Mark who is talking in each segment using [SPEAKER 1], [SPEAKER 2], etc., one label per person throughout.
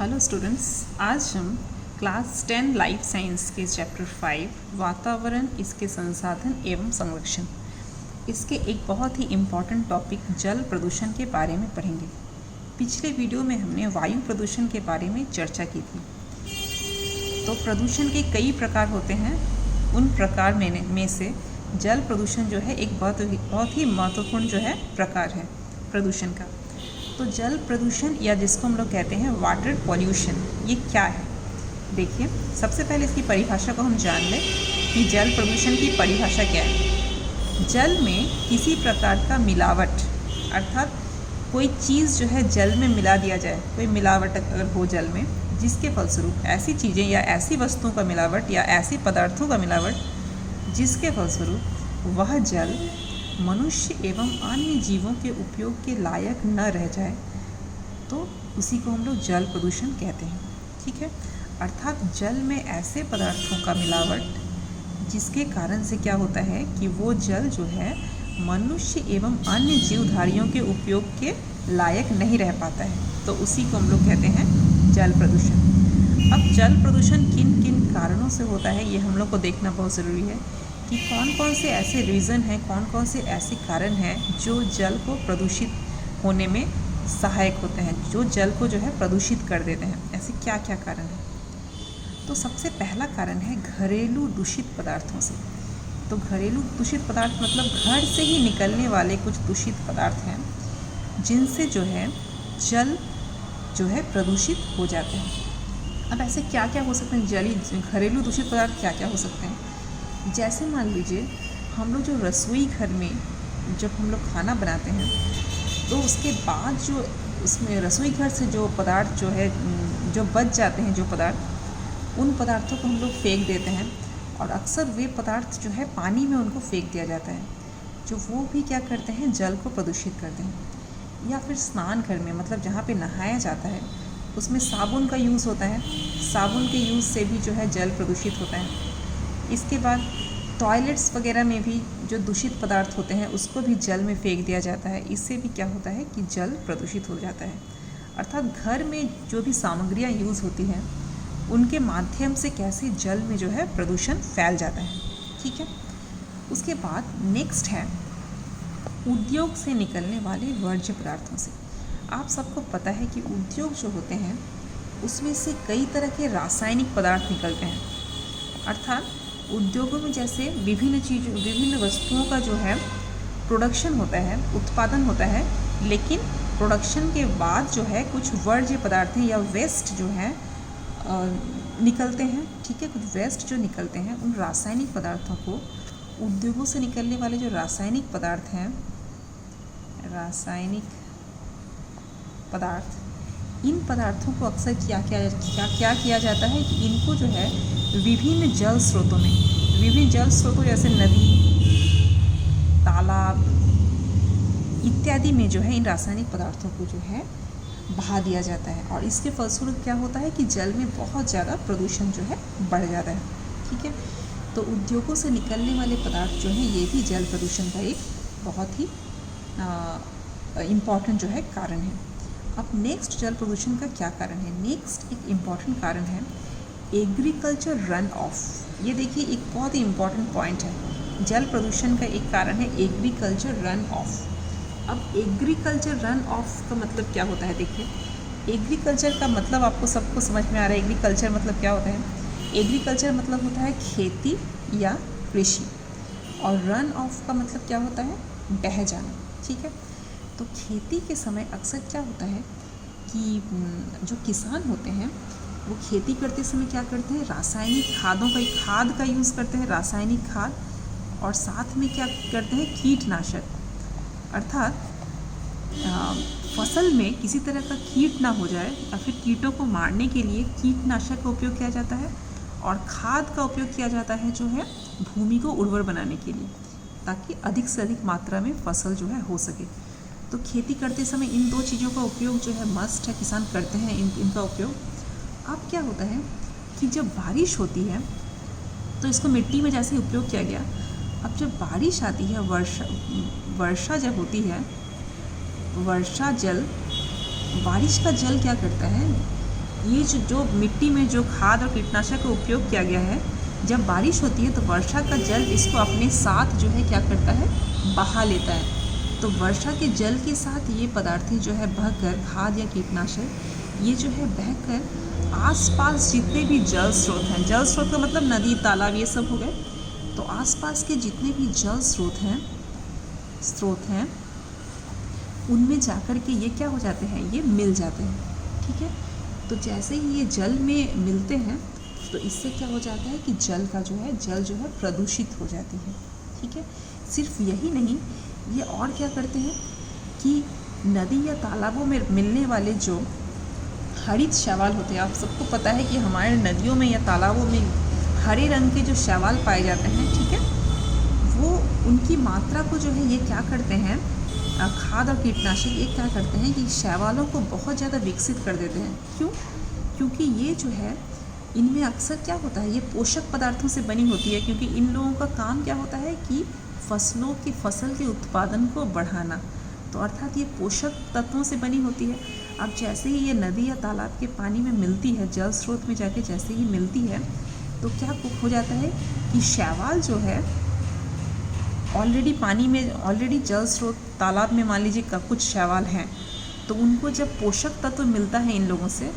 [SPEAKER 1] Hello students, आज हम class 10 life science के चैप्टर 5 वातावरण, इसके संसाधन एवं संरक्षण, इसके एक बहुत ही इम्पॉर्टेंट टॉपिक जल प्रदूषण के बारे में पढ़ेंगे। पिछले वीडियो में हमने वायु प्रदूषण के बारे में चर्चा की थी। तो प्रदूषण के कई प्रकार होते हैं, उन प्रकार में से जल प्रदूषण जो है एक बहुत ही महत्वपूर्ण जो है प्रकार है प्रदूषण का। तो जल प्रदूषण या जिसको हम लोग कहते हैं वाटर पॉल्यूशन, ये क्या है? देखिए, सबसे पहले इसकी परिभाषा को हम जान लें कि जल प्रदूषण की परिभाषा क्या है। जल में किसी प्रकार का मिलावट, अर्थात कोई चीज़ जो है जल में मिला दिया जाए, कोई मिलावट अगर हो जल में, जिसके फलस्वरूप ऐसी चीज़ें या ऐसी वस्तुओं का मिलावट या ऐसी पदार्थों का मिलावट जिसके फलस्वरूप वह जल मनुष्य एवं अन्य जीवों के उपयोग के लायक न रह जाए, तो उसी को हम लोग जल प्रदूषण कहते हैं। ठीक है, अर्थात जल में ऐसे पदार्थों का मिलावट जिसके कारण से क्या होता है कि वो जल जो है मनुष्य एवं अन्य जीवधारियों के उपयोग के लायक नहीं रह पाता है, तो उसी को हम लोग कहते हैं जल प्रदूषण। अब जल प्रदूषण किन किन कारणों से होता है, ये हम लोग को देखना बहुत ज़रूरी है कि कौन कौन से ऐसे रीज़न हैं, कौन कौन से ऐसे कारण हैं जो जल को प्रदूषित होने में सहायक होते हैं, जो जल को जो है प्रदूषित कर देते हैं। ऐसे क्या क्या कारण हैं? तो सबसे पहला कारण है घरेलू दूषित पदार्थों से। तो घरेलू दूषित पदार्थ मतलब घर से ही निकलने वाले कुछ दूषित पदार्थ हैं जिनसे जो है जल जो है प्रदूषित हो जाते हैं। अब ऐसे क्या क्या हो सकते हैं घरेलू दूषित पदार्थ क्या क्या हो सकते हैं? जैसे मान लीजिए, हम लोग जो रसोई घर में जब हम लोग खाना बनाते हैं, तो उसके बाद जो उसमें रसोई घर से जो पदार्थ जो है जो बच जाते हैं, जो पदार्थ, उन पदार्थों को हम लोग फेंक देते हैं, और अक्सर वे पदार्थ जो है पानी में उनको फेंक दिया जाता है, जो वो भी क्या करते हैं, जल को प्रदूषित करते हैं। या फिर स्नान घर में, मतलब जहाँ पे नहाया जाता है, उसमें साबुन का यूज़ होता है, साबुन के यूज़ से भी जो है जल प्रदूषित होता है। इसके बाद टॉयलेट्स वगैरह में भी जो दूषित पदार्थ होते हैं उसको भी जल में फेंक दिया जाता है। इससे भी क्या होता है कि जल प्रदूषित हो जाता है। अर्थात घर में जो भी सामग्रियां यूज़ होती हैं उनके माध्यम से कैसे जल में जो है प्रदूषण फैल जाता है। ठीक है, उसके बाद नेक्स्ट है उद्योग से निकलने वाले वर्ज्य पदार्थों से। आप सबको पता है कि उद्योग जो होते हैं उसमें से कई तरह के रासायनिक पदार्थ निकलते हैं। अर्थात उद्योगों में जैसे विभिन्न वस्तुओं का जो है प्रोडक्शन होता है, उत्पादन होता है, लेकिन प्रोडक्शन के बाद जो है कुछ वर्ज्य पदार्थ या वेस्ट जो है निकलते हैं। ठीक है, कुछ वेस्ट जो निकलते हैं, उन रासायनिक पदार्थों को, उद्योगों से निकलने वाले जो रासायनिक पदार्थ हैं, रासायनिक पदार्थ, इन पदार्थों को अक्सर क्या किया जाता है कि इनको जो है विभिन्न जल स्रोतों जैसे नदी, तालाब इत्यादि में जो है इन रासायनिक पदार्थों को जो है बहा दिया जाता है, और इसके फलस्वरूप क्या होता है कि जल में बहुत ज़्यादा प्रदूषण जो है बढ़ जाता है। ठीक है, तो उद्योगों से निकलने वाले पदार्थ जो हैं ये भी जल प्रदूषण का एक बहुत ही इम्पॉर्टेंट जो है कारण है। अब नेक्स्ट जल प्रदूषण का क्या कारण है? नेक्स्ट एक इम्पॉर्टेंट कारण है एग्रीकल्चर रन ऑफ। ये देखिए, एक बहुत ही इम्पॉर्टेंट पॉइंट है। जल प्रदूषण का एक कारण है एग्रीकल्चर रन ऑफ। अब एग्रीकल्चर रन ऑफ का मतलब क्या होता है? देखिए, एग्रीकल्चर का मतलब आपको सबको समझ में आ रहा है। एग्रीकल्चर मतलब क्या होता है? एग्रीकल्चर मतलब होता है खेती या कृषि, और रन ऑफ का मतलब क्या होता है? बह जाना। ठीक है, तो खेती के समय अक्सर क्या होता है कि जो किसान होते हैं वो खेती करते समय क्या करते हैं, रासायनिक खाद का यूज़ करते हैं, रासायनिक खाद, और साथ में क्या करते हैं, कीटनाशक। अर्थात फसल में किसी तरह का कीट ना हो जाए, या फिर कीटों को मारने के लिए कीटनाशक का उपयोग किया जाता है, और खाद का उपयोग किया जाता है जो है भूमि को उर्वर बनाने के लिए, ताकि अधिक से अधिक मात्रा में फसल जो है हो सके। तो खेती करते समय इन दो चीज़ों का उपयोग जो है मस्ट है, किसान करते हैं इनका उपयोग। अब क्या होता है कि जब बारिश होती है तो इसको मिट्टी में जैसे उपयोग किया गया, अब जब बारिश आती है, वर्षा जब होती है, वर्षा जल, बारिश का जल क्या करता है ये जो मिट्टी में जो खाद और कीटनाशक का उपयोग किया गया है, जब बारिश होती है तो वर्षा का जल इसको अपने साथ जो है क्या करता है, बहा लेता है। तो वर्षा के जल के साथ ये पदार्थें जो है बहकर, खाद या कीटनाशक ये जो है बहकर आसपास जितने भी जल स्रोत हैं, जल स्रोत का मतलब नदी तालाब ये सब हो गए, तो आसपास के जितने भी जल स्रोत हैं उनमें जाकर के ये क्या हो जाते हैं, ये मिल जाते हैं। ठीक है, तो जैसे ही ये जल में मिलते हैं तो इससे क्या हो जाता है कि जल जो है प्रदूषित हो जाती है। ठीक है, सिर्फ यही नहीं, ये और क्या करते हैं कि नदी या तालाबों में मिलने वाले जो हरित शैवाल होते हैं, आप सबको पता है कि हमारे नदियों में या तालाबों में हरे रंग के जो शैवाल पाए जाते हैं, ठीक है, वो उनकी मात्रा को जो है ये क्या करते हैं, खाद और कीटनाशक ये क्या करते हैं कि शैवालों को बहुत ज़्यादा विकसित कर देते हैं। क्यों? क्योंकि ये जो है इनमें अक्सर क्या होता है, ये पोषक पदार्थों से बनी होती है, क्योंकि इन लोगों का काम क्या होता है कि फसल के उत्पादन को बढ़ाना, तो अर्थात ये पोषक तत्वों से बनी होती है। अब जैसे ही ये नदी या तालाब के पानी में मिलती है, जल स्रोत में जाके जैसे ही मिलती है, तो क्या हो जाता है कि शैवाल जो है ऑलरेडी पानी में, ऑलरेडी जल स्रोत तालाब में मान लीजिए कुछ शैवाल हैं, तो उनको जब पोषक तत्व मिलता है इन लोगों से,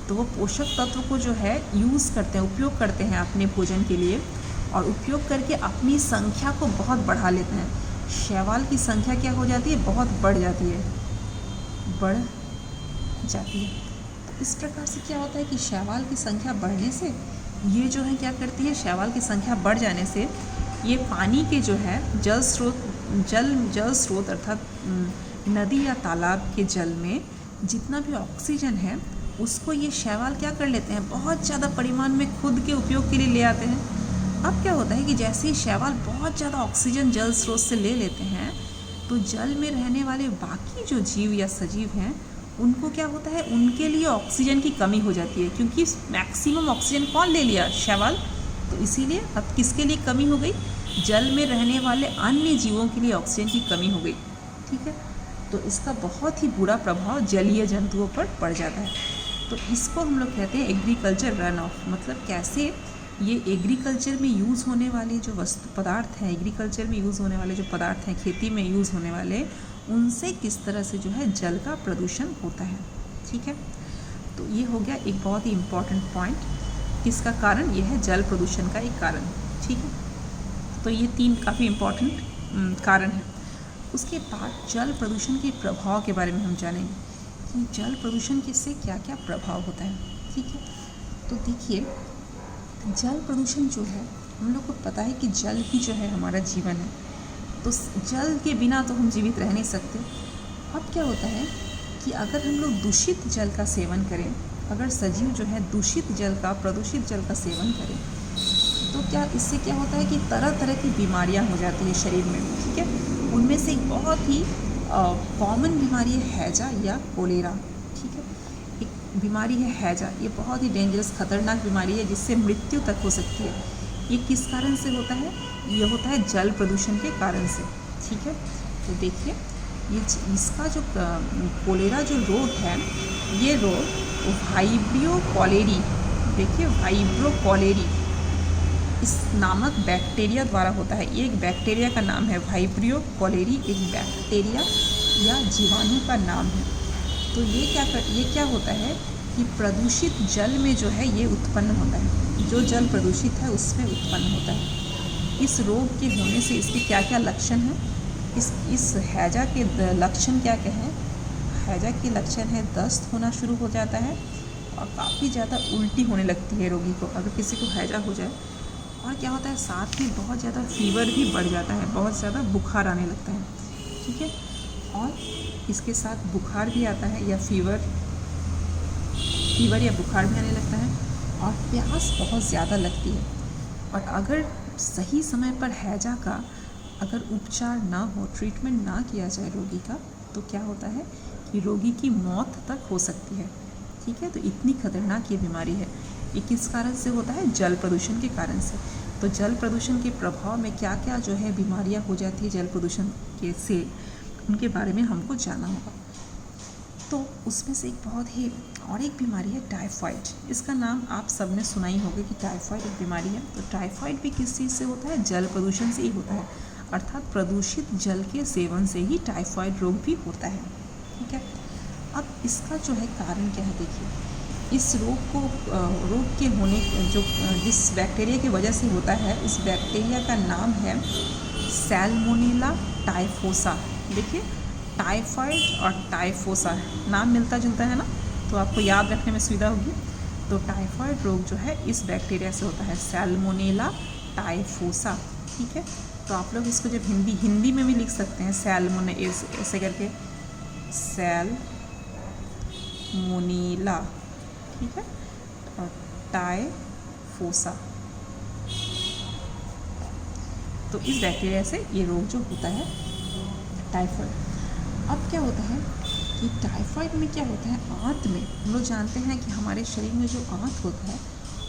[SPEAKER 1] तो वो पोषक तत्व को जो है यूज़ करते हैं, उपयोग करते हैं अपने भोजन के लिए, और उपयोग करके अपनी संख्या को बहुत बढ़ा लेते हैं। शैवाल की संख्या क्या हो जाती है, बहुत बढ़ जाती है। तो इस प्रकार से क्या होता है कि शैवाल की संख्या बढ़ने से ये जो है क्या करती है, शैवाल की संख्या बढ़ जाने से ये पानी के जो है जल स्रोत अर्थात नदी या तालाब के जल में जितना भी ऑक्सीजन है उसको ये शैवाल क्या कर लेते हैं, बहुत ज़्यादा परिमाण में खुद के उपयोग के लिए ले आते हैं। अब क्या होता है कि जैसे ही शैवाल बहुत ज़्यादा ऑक्सीजन जल स्रोत से ले लेते हैं, तो जल में रहने वाले बाकी जो जीव या सजीव हैं उनको क्या होता है, उनके लिए ऑक्सीजन की कमी हो जाती है, क्योंकि मैक्सिमम ऑक्सीजन कौन ले लिया, शैवाल। तो इसीलिए अब किसके लिए कमी हो गई, जल में रहने वाले अन्य जीवों के लिए ऑक्सीजन की कमी हो गई। ठीक है, तो इसका बहुत ही बुरा प्रभाव जलीय जंतुओं पर पड़ जाता है। तो इसको हम लोग कहते हैं एग्रीकल्चर रन ऑफ, मतलब कैसे ये एग्रीकल्चर में यूज़ होने वाले जो पदार्थ हैं, एग्रीकल्चर में यूज़ होने वाले जो पदार्थ हैं, खेती में यूज़ होने वाले, उनसे किस तरह से जो है जल का प्रदूषण होता है। ठीक है, तो ये हो गया एक बहुत ही इम्पॉर्टेंट पॉइंट, किसका कारण, ये है जल प्रदूषण का एक कारण। ठीक है, तो ये 3 काफ़ी इम्पॉर्टेंट कारण हैं। उसके बाद जल प्रदूषण के प्रभाव के बारे में हम जानेंगे कि जल प्रदूषण के से क्या क्या प्रभाव होता है। ठीक है, तो देखिए जल प्रदूषण जो है, हम लोग को पता है कि जल ही जो है हमारा जीवन है, तो जल के बिना तो हम जीवित रह नहीं सकते। अब क्या होता है कि अगर हम लोग दूषित जल का सेवन करें, अगर सजीव जो है दूषित जल का, प्रदूषित जल का सेवन करें, तो क्या इससे क्या होता है कि तरह तरह की बीमारियां हो जाती है शरीर में। ठीक है, उनमें से एक बहुत ही कॉमन बीमारी है हैजा या कोलेरा। ठीक है, एक बीमारी है हैजा, ये बहुत ही डेंजरस, खतरनाक बीमारी है जिससे मृत्यु तक हो सकती है। ये किस कारण से होता है, ये होता है जल प्रदूषण के कारण से। ठीक है, तो देखिए ये इसका जो कोलेरा जो रोग है, ये रोग वाइब्रियो कॉलेरी, देखिए वाइब्रो कॉलेरी इस नामक बैक्टीरिया द्वारा होता है। ये एक बैक्टीरिया का नाम है, वाइब्रियो कॉलेरी एक बैक्टीरिया या जीवाणु का नाम है। तो ये क्या होता है कि प्रदूषित जल में जो है ये उत्पन्न होता है, जो जल प्रदूषित है उसमें उत्पन्न होता है। इस रोग के होने से इसके क्या क्या लक्षण हैं, इस हैजा के लक्षण क्या क्या हैं। हैजा के लक्षण है दस्त होना शुरू हो जाता है और काफ़ी ज़्यादा उल्टी होने लगती है रोगी को, अगर किसी को हैजा हो जाए। और क्या होता है, साथ में बहुत ज़्यादा फीवर भी बढ़ जाता है, बहुत ज़्यादा बुखार आने लगता है। ठीक है, और इसके साथ बुखार भी आता है या फीवर या बुखार भी आने लगता है, और प्यास बहुत ज़्यादा लगती है। और अगर सही समय पर हैजा का अगर उपचार ना हो, ट्रीटमेंट ना किया जाए रोगी का, तो क्या होता है कि रोगी की मौत तक हो सकती है। ठीक है, तो इतनी खतरनाक ये बीमारी है। ये किस कारण से होता है, जल प्रदूषण के कारण से। तो जल प्रदूषण के प्रभाव में क्या क्या जो है बीमारियां हो जाती है जल प्रदूषण के से, उनके बारे में हमको जानना होगा। तो उसमें से एक बहुत ही और एक बीमारी है टाइफाइड। इसका नाम आप सब ने सुना ही होगा कि टाइफाइड एक बीमारी है। तो टाइफाइड भी किस चीज़ से होता है? जल प्रदूषण से ही होता है, अर्थात प्रदूषित जल के सेवन से ही टाइफाइड रोग भी होता है। ठीक है, अब इसका जो है कारण क्या है, देखिए इस रोग के होने जो जिस बैक्टीरिया की वजह से होता है, उस बैक्टीरिया का नाम है सैल्मोनेला टाइफोसा। देखिए टाइफाइड और टाइफोसा नाम मिलता जुलता है ना, तो आपको याद रखने में सुविधा होगी। तो टाइफाइड रोग जो है इस बैक्टीरिया से होता है, सैल्मोनेला टाइफोसा। ठीक है, तो आप लोग इसको जब हिंदी में भी लिख सकते हैं सैल्मोने ऐसे करके, सैल्मोनेला, ठीक है, और टाइफोसा। तो इस बैक्टीरिया से ये रोग जो होता है टाइफाइड। अब क्या होता है कि टाइफाइड में क्या होता है, आंत में हम लोग जानते हैं कि हमारे शरीर में जो आंत होता है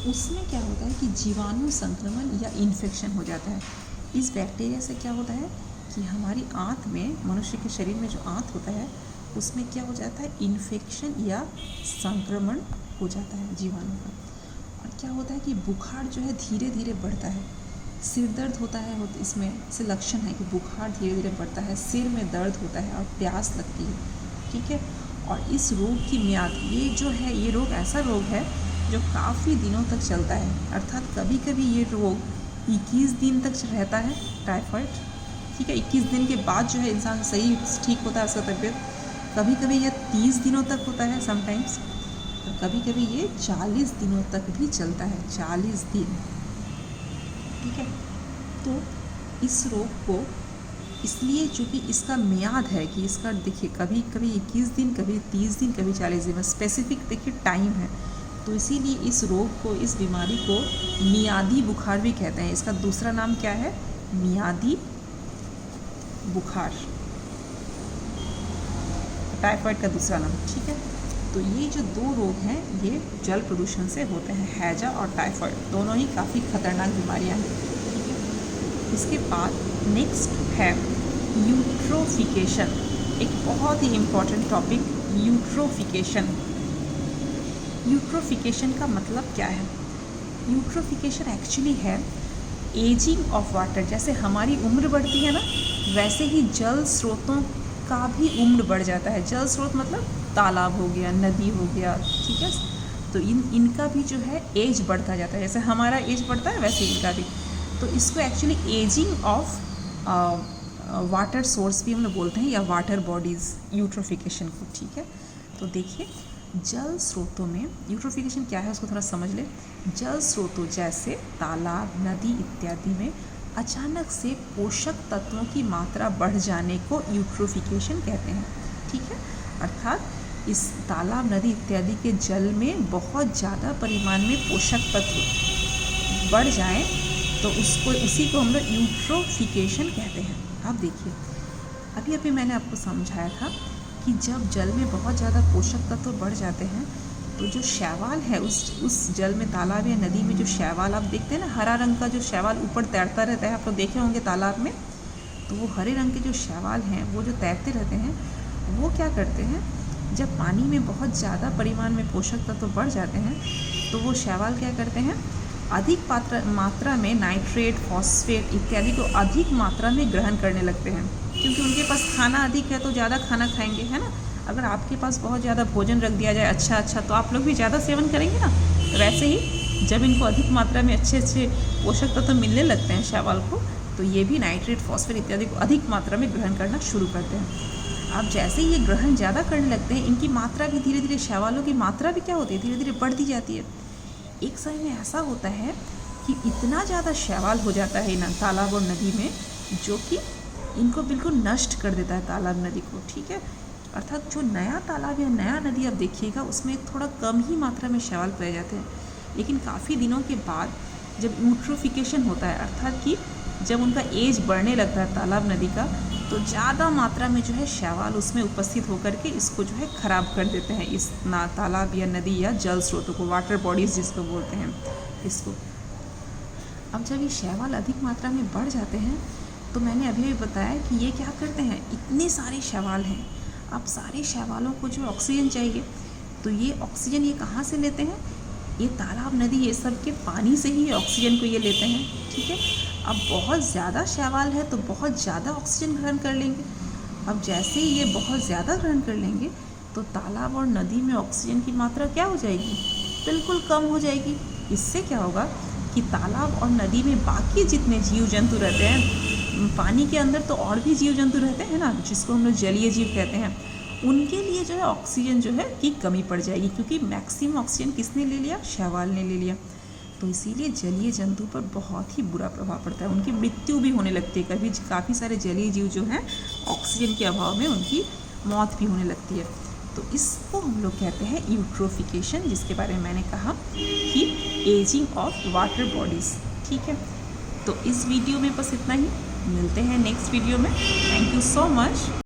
[SPEAKER 1] उसमें क्या होता है कि जीवाणु संक्रमण या इन्फेक्शन हो जाता है। इस बैक्टीरिया से क्या होता है कि हमारी आंत में, मनुष्य के शरीर में जो आंत होता है उसमें क्या हो जाता है, इन्फेक्शन या संक्रमण हो जाता है जीवाणु का। और क्या होता है कि बुखार जो है धीरे धीरे बढ़ता है, सिर दर्द होता है, इसमें से लक्षण है कि बुखार धीरे धीरे बढ़ता है, सिर में दर्द होता है और प्यास लगती है। ठीक है, और इस रोग की मियाद, ये जो है ये रोग ऐसा रोग है जो काफ़ी दिनों तक चलता है, अर्थात कभी कभी ये रोग 21 दिन तक रहता है टाइफाइड। ठीक है, 21 दिन के बाद जो है इंसान सही ठीक होता है उसका तबीयत। कभी कभी यह 30 दिनों तक होता है समटाइम्स, और कभी कभी ये 40 दिनों तक भी चलता है, 40 दिन। ठीक है, तो इस रोग को इसलिए चूँकि इसका मियाद है कि इसका, देखिए कभी कभी 21 दिन, कभी 30 दिन, कभी 40 दिन, स्पेसिफिक देखिए टाइम है, तो इसीलिए इस रोग को, इस बीमारी को मियादी बुखार भी कहते हैं। इसका दूसरा नाम क्या है? मियादी बुखार, टाइफाइड का दूसरा नाम। ठीक है, तो ये जो दो रोग हैं ये जल प्रदूषण से होते हैं, हैजा और टाइफाइड, दोनों ही काफ़ी खतरनाक बीमारियां हैं। ठीक है, इसके बाद नेक्स्ट है यूट्रोफिकेशन, एक बहुत ही इम्पॉर्टेंट टॉपिक, यूट्रोफिकेशन। यूट्रोफिकेशन का मतलब क्या है? यूट्रोफिकेशन एक्चुअली है एजिंग ऑफ वाटर। जैसे हमारी उम्र बढ़ती है ना, वैसे ही जल स्रोतों का भी उम्र बढ़ जाता है। जल स्रोत मतलब तालाब हो गया, नदी हो गया, ठीक है, तो इनका भी जो है एज बढ़ता जाता है। जैसे हमारा एज बढ़ता है वैसे इनका भी। तो इसको actually ageing of water source भी हम लोग बोलते हैं, या वाटर बॉडीज़, यूट्रोफिकेशन को। ठीक है, तो देखिए जल स्रोतों में यूट्रोफिकेशन क्या है उसको थोड़ा समझ ले। जल स्रोतों जैसे तालाब, नदी इत्यादि में अचानक से पोषक तत्वों की मात्रा बढ़ जाने को यूट्रोफिकेशन कहते हैं। ठीक है, अर्थात इस तालाब, नदी इत्यादि के जल में बहुत ज़्यादा परिमाण में पोषक तत्व बढ़ जाएं तो उसी को हम लोग यूट्रोफिकेशन कहते हैं। अब देखिए अभी मैंने आपको समझाया था कि जब जल में बहुत ज़्यादा पोषक तत्व बढ़ जाते हैं तो जो शैवाल है उस जल में, तालाब या नदी में जो शैवाल आप देखते हैं ना, हरा रंग का जो शैवाल ऊपर तैरता रहता है, आप लोग देखे होंगे तालाब में, तो वो हरे रंग के जो शैवाल हैं वो जो तैरते रहते हैं वो क्या करते हैं, जब पानी में बहुत ज़्यादा परिमाण में पोषक तत्व बढ़ जाते हैं तो वो शैवाल क्या करते हैं, अधिक मात्रा में नाइट्रेट, फॉस्फेट इत्यादि को अधिक मात्रा में ग्रहण करने लगते हैं, क्योंकि उनके पास खाना अधिक है तो ज़्यादा खाना खाएंगे, है ना। अगर आपके पास बहुत ज़्यादा भोजन रख दिया जाए अच्छा तो आप लोग भी ज़्यादा सेवन करेंगे ना। वैसे ही जब इनको अधिक मात्रा में अच्छे पोषक तत्व मिलने लगते हैं शैवाल को, तो ये भी नाइट्रेट, फॉस्फेट इत्यादि को अधिक मात्रा में ग्रहण करना शुरू करते हैं। अब जैसे ही ये ग्रहण ज़्यादा करने लगते हैं, इनकी मात्रा भी धीरे धीरे, शैवालों की मात्रा भी क्या होती है, धीरे धीरे बढ़ती जाती है। एक समय में ऐसा होता है कि इतना ज़्यादा शैवाल हो जाता है इन तालाब और नदी में, जो कि इनको बिल्कुल नष्ट कर देता है तालाब नदी को। ठीक है, अर्थात जो नया तालाब या नया नदी आप देखिएगा उसमें थोड़ा कम ही मात्रा में शैवाल पाए जाते हैं, लेकिन काफ़ी दिनों के बाद जब यूट्रोफिकेशन होता है, अर्थात कि जब उनका एज बढ़ने लगता है तालाब नदी का, तो ज़्यादा मात्रा में जो है शैवाल उसमें उपस्थित होकर के इसको जो है ख़राब कर देते हैं, इस तालाब या नदी या जल स्रोतों को, वाटर बॉडीज़ जिसको बोलते हैं इसको। अब जब ये शैवाल अधिक मात्रा में बढ़ जाते हैं तो मैंने अभी बताया कि ये क्या करते हैं, इतने सारे शैवाल हैं, अब सारे शैवालों को जो ऑक्सीजन चाहिए, तो ये ऑक्सीजन ये कहाँ से लेते हैं? ये तालाब, नदी, ये सब के पानी से ही ऑक्सीजन को ये लेते हैं। ठीक है, अब बहुत ज़्यादा शैवाल है तो बहुत ज़्यादा ऑक्सीजन ग्रहण कर लेंगे। अब जैसे ही ये बहुत ज़्यादा ग्रहण कर लेंगे तो तालाब और नदी में ऑक्सीजन की मात्रा क्या हो जाएगी? बिल्कुल कम हो जाएगी। इससे क्या होगा कि तालाब और नदी में बाकी जितने जीव जंतु रहते हैं, पानी के अंदर तो और भी जीव जंतु रहते हैं ना, जिसको हम लोग जलीय जीव कहते हैं, उनके लिए जो है ऑक्सीजन जो है की कमी पड़ जाएगी, क्योंकि मैक्सिमम ऑक्सीजन किसने ले लिया? शैवाल ने ले लिया। तो इसीलिए जलीय जंतु पर बहुत ही बुरा प्रभाव पड़ता है, उनकी मृत्यु भी होने लगती है। कभी काफ़ी सारे जलीय जीव जो हैं ऑक्सीजन के अभाव में उनकी मौत भी होने लगती है। तो इसको हम लोग कहते हैं यूट्रोफिकेशन, जिसके बारे में मैंने कहा कि एजिंग ऑफ वाटर बॉडीज़। ठीक है, तो इस वीडियो में बस इतना ही। मिलते हैं नेक्स्ट वीडियो में। Thank you so much.